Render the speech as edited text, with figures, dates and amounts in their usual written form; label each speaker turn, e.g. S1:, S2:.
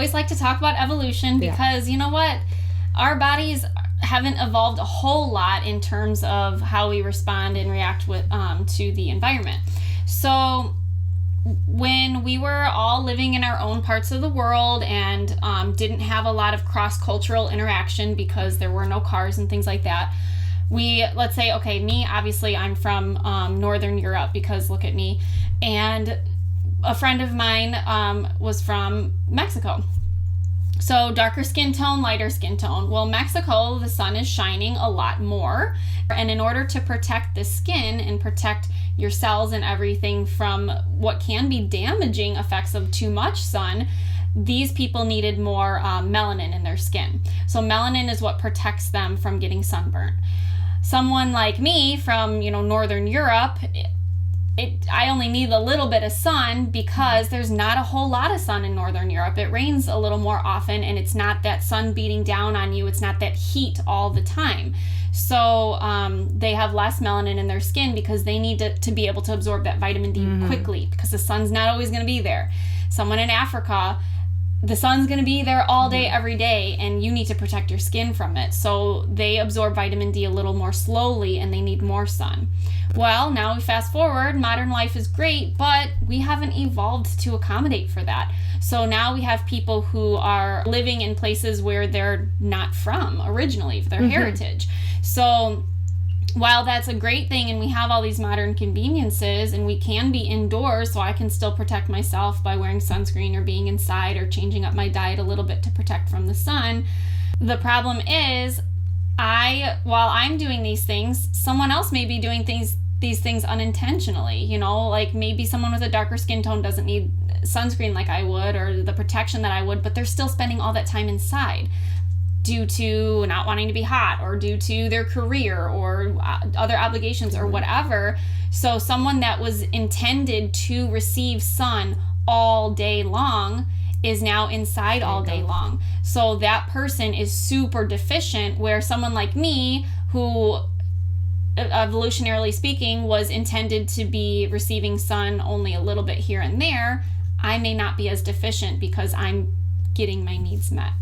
S1: always like to talk about evolution because you know what? Our bodies haven't evolved a whole lot in terms of how we respond and react with to the environment. So when we were all living in our own parts of the world and didn't have a lot of cross-cultural interaction because there were no cars and things like that, let's say, okay, me, obviously I'm from Northern Europe because look at me, and a friend of mine was from Mexico. So darker skin tone, lighter skin tone. Well, Mexico, the sun is shining a lot more. And in order to protect the skin and protect your cells and everything from what can be damaging effects of too much sun, these people needed more melanin in their skin. So melanin is what protects them from getting sunburnt. Someone like me from, Northern Europe, I only need a little bit of sun because there's not a whole lot of sun in Northern Europe. It rains a little more often, and it's not that sun beating down on you. It's not that heat all the time. So they have less melanin in their skin because they need to be able to absorb that vitamin D quickly because the sun's not always going to be there. Someone in Africa, the sun's going to be there all day, every day, and you need to protect your skin from it. So they absorb vitamin D a little more slowly, and they need more sun. Well, now we fast forward, modern life is great, but we haven't evolved to accommodate for that. So now we have people who are living in places where they're not from originally, their heritage. So while that's a great thing and we have all these modern conveniences and we can be indoors, so I can still protect myself by wearing sunscreen or being inside or changing up my diet a little bit to protect from the sun, the problem is while I'm doing these things, someone else may be doing these things unintentionally, like maybe someone with a darker skin tone doesn't need sunscreen like I would or the protection that I would, but they're still spending all that time inside due to not wanting to be hot or due to their career or other obligations or whatever. So someone that was intended to receive sun all day long is now inside all day long. So that person is super deficient, where someone like me, who evolutionarily speaking was intended to be receiving sun only a little bit here and there, I may not be as deficient because I'm getting my needs met.